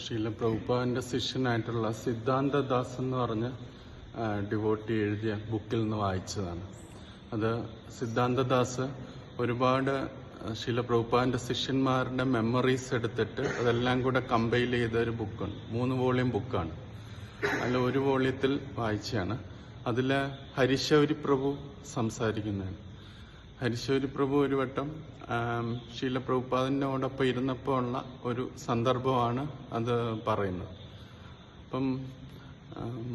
ശീല പ്രഭുപാദിന്റെ ശിഷ്യനായിട്ടുള്ള സിദ്ധാന്തദാസ് എന്ന് പറഞ്ഞ ഡിവോട്ടി എഴുതിയ ബുക്കിൽ നിന്ന് വായിച്ചതാണ്. അത് സിദ്ധാന്തദാസ് ഒരുപാട് ശീല പ്രഭുപാദിന്റെ ശിഷ്യന്മാരുടെ മെമ്മറീസ് എടുത്തിട്ട് അതെല്ലാം കൂടെ കമ്പൈൽ ചെയ്ത ഒരു ബുക്കാണ്. 3 വോളിയം ബുക്കാണ്. അതിൽ ഒരു വോളിയത്തിൽ വായിച്ചാണ്. അതിൽ ഹരിശൗരി പ്രഭു സംസാരിക്കുന്നതാണ്. ഹരിശൗരി പ്രഭു ഒരു വട്ടം ശീല പ്രഭുപാദിനോടൊപ്പം ഇരുന്നപ്പോൾ ഉള്ള ഒരു സന്ദർഭമാണ് അത് പറയുന്നത്. അപ്പം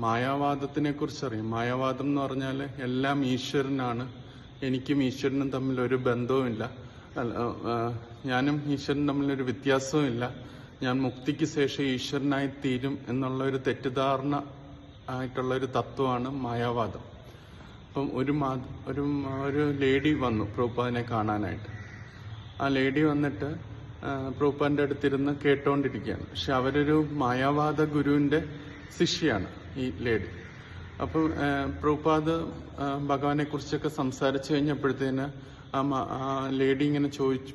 മായാവാദത്തിനെ കുറിച്ചറിയാം. മായാവാദം എന്ന് പറഞ്ഞാൽ എല്ലാം ഈശ്വരനാണ്, എനിക്കും ഈശ്വരനും തമ്മിൽ ഒരു ബന്ധവുമില്ല, ഞാനും ഈശ്വരനും തമ്മിലൊരു വ്യത്യാസവുമില്ല, ഞാൻ മുക്തിക്ക് ശേഷം ഈശ്വരനായി തീരും എന്നുള്ള ഒരു തെറ്റിദ്ധാരണ ആയിട്ടുള്ള ഒരു തത്വമാണ് മായാവാദം. അപ്പം ഒരു ലേഡി വന്നു പ്രഭുപാദിനെ കാണാനായിട്ട്. ആ ലേഡി വന്നിട്ട് പ്രഭുപാദിന്റെ അടുത്തിരുന്ന് കേട്ടോണ്ടിരിക്കുകയാണ്. പക്ഷെ അവരൊരു മായാവാദ ഗുരുവിന്റെ ശിഷ്യയാണ് ഈ ലേഡി. അപ്പം പ്രഭുപാദ് ഭഗവാനെ കുറിച്ചൊക്കെ സംസാരിച്ചു കഴിഞ്ഞപ്പോഴത്തേന് ആ ലേഡി ഇങ്ങനെ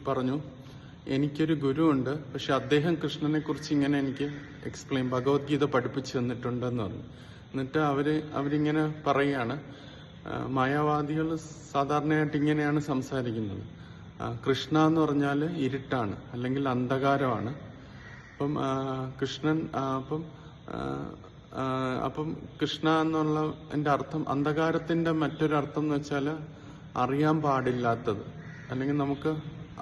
പറഞ്ഞു, എനിക്കൊരു ഗുരുവുണ്ട്, പക്ഷെ അദ്ദേഹം കൃഷ്ണനെ കുറിച്ച് ഇങ്ങനെ എനിക്ക് ഭഗവത്ഗീത പഠിപ്പിച്ചു തന്നിട്ടുണ്ടെന്ന് പറഞ്ഞു. എന്നിട്ട് അവരിങ്ങനെ പറയുകയാണ്, മായാവാദികൾ സാധാരണയായിട്ട് ഇങ്ങനെയാണ് സംസാരിക്കുന്നത്. കൃഷ്ണ എന്ന് പറഞ്ഞാൽ ഇരുട്ടാണ്, അല്ലെങ്കിൽ അന്ധകാരമാണ്. അപ്പം കൃഷ്ണൻ അപ്പം കൃഷ്ണ എന്നുള്ള എൻ്റെ അർത്ഥം, അന്ധകാരത്തിന്റെ മറ്റൊരർത്ഥം എന്ന് വെച്ചാൽ അറിയാൻ പാടില്ലാത്തത്, അല്ലെങ്കിൽ നമുക്ക്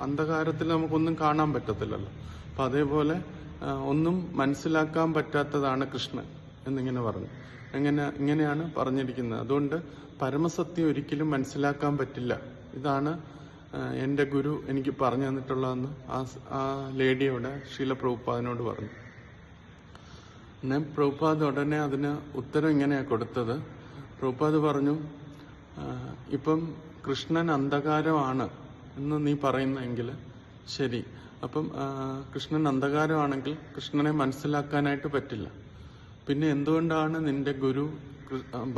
അന്ധകാരത്തിൽ നമുക്കൊന്നും കാണാൻ പറ്റത്തില്ലല്ലോ. അപ്പം അതേപോലെ ഒന്നും മനസ്സിലാക്കാൻ പറ്റാത്തതാണ് കൃഷ്ണൻ എന്നിങ്ങനെ പറഞ്ഞു. ഇങ്ങനെയാണ് പറഞ്ഞിരിക്കുന്നത്. അതുകൊണ്ട് പരമസത്യം ഒരിക്കലും മനസ്സിലാക്കാൻ പറ്റില്ല. ഇതാണ് എൻ്റെ ഗുരു എനിക്ക് പറഞ്ഞു തന്നിട്ടുള്ളതെന്ന് ആ ലേഡിയോട് ശീല പ്രഭുപാദിനോട് പറഞ്ഞു. പിന്നെ പ്രഭുപാദ് ഉടനെ അതിന് ഉത്തരം ഇങ്ങനെയാണ് കൊടുത്തത്. പ്രഭുപാദ് പറഞ്ഞു, ഇപ്പം കൃഷ്ണൻ അന്ധകാരമാണ് എന്ന് നീ പറയുന്നെങ്കിൽ ശരി. അപ്പം കൃഷ്ണൻ അന്ധകാരമാണെങ്കിൽ കൃഷ്ണനെ മനസ്സിലാക്കാനായിട്ട് പറ്റില്ല. പിന്നെ എന്തുകൊണ്ടാണ് നിന്റെ ഗുരു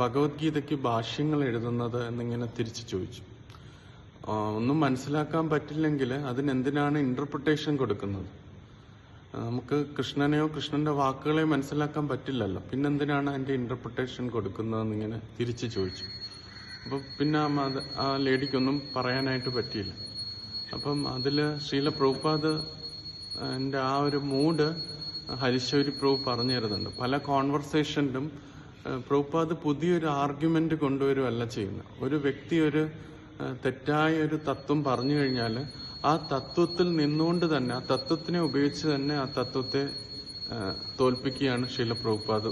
ഭഗവത്ഗീതയ്ക്ക് ഭാഷ്യങ്ങൾ എഴുതുന്നത് എന്നിങ്ങനെ തിരിച്ചു ചോദിച്ചു. ഒന്നും മനസ്സിലാക്കാൻ പറ്റില്ലെങ്കിൽ അതിനെന്തിനാണ് ഇന്റർപ്രിട്ടേഷൻ കൊടുക്കുന്നത്? നമുക്ക് കൃഷ്ണനെയോ കൃഷ്ണന്റെ വാക്കുകളെയോ മനസ്സിലാക്കാൻ പറ്റില്ലല്ലോ, പിന്നെന്തിനാണ് അതിന്റെ ഇന്റർപ്രിട്ടേഷൻ കൊടുക്കുന്നതെന്നിങ്ങനെ തിരിച്ചു ചോദിച്ചു. അപ്പം പിന്നെ ആ ലേഡിക്കൊന്നും പറയാനായിട്ട് പറ്റിയില്ല. അപ്പം അതില് ശീല പ്രഭുപാദ് ആ ഒരു മൂഡ് ഹരിശൗരി പ്രഭു പറഞ്ഞു തരുന്നുണ്ട്. പല കോൺവെർസേഷനിലും പ്രഭുപാദ് പുതിയൊരു ആർഗ്യുമെന്റ് കൊണ്ടുവരുമല്ല ചെയ്യുന്നത്. ഒരു വ്യക്തി ഒരു തെറ്റായ ഒരു തത്വം പറഞ്ഞു കഴിഞ്ഞാൽ ആ തത്വത്തിൽ നിന്നുകൊണ്ട് തന്നെ, ആ തത്വത്തിനെ ഉപയോഗിച്ച് തന്നെ ആ തത്വത്തെ തോൽപ്പിക്കുകയാണ് ശീല പ്രഭുപാദ്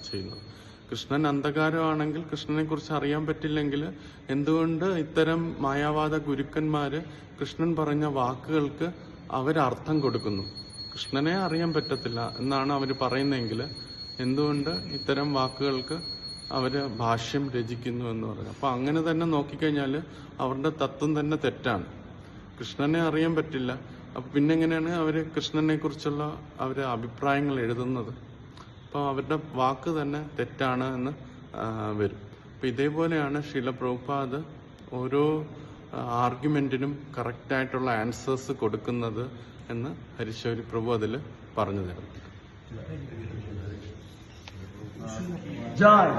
ചെയ്യുന്നത്. കൃഷ്ണൻ അന്ധകാരമാണെങ്കിൽ കൃഷ്ണനെ കുറിച്ച് അറിയാൻ പറ്റില്ലെങ്കിൽ എന്തുകൊണ്ട് ഇത്തരം മായാവാദ ഗുരുക്കന്മാര് കൃഷ്ണൻ പറഞ്ഞ വാക്കുകൾക്ക് അവരർത്ഥം കൊടുക്കുന്നു? കൃഷ്ണനെ അറിയാൻ പറ്റത്തില്ല എന്നാണ് അവർ പറയുന്നതെങ്കിൽ എന്തുകൊണ്ട് ഇത്തരം വാക്കുകൾക്ക് അവര് ഭാഷ്യം രചിക്കുന്നു എന്ന് പറയുന്നത്? അപ്പൊ അങ്ങനെ തന്നെ നോക്കിക്കഴിഞ്ഞാൽ അവരുടെ തത്വം തന്നെ തെറ്റാണ്. കൃഷ്ണനെ അറിയാൻ പറ്റില്ല, അപ്പൊ പിന്നെ എങ്ങനെയാണ് അവര് കൃഷ്ണനെ കുറിച്ചുള്ള അവരുടെ അഭിപ്രായങ്ങൾ എഴുതുന്നത്? അപ്പൊ അവരുടെ വാക്ക് തന്നെ തെറ്റാണ് എന്ന് വരും. അപ്പൊ ഇതേപോലെയാണ് ശീല പ്രഭുപാദ് ഓരോ ആർഗ്യുമെന്റിനും കറക്റ്റായിട്ടുള്ള ആൻസേഴ്സ് കൊടുക്കുന്നത് എന്ന് ഹരിശൗരി പ്രഭു അതിൽ പറഞ്ഞു തരുന്നുണ്ട്. Jai.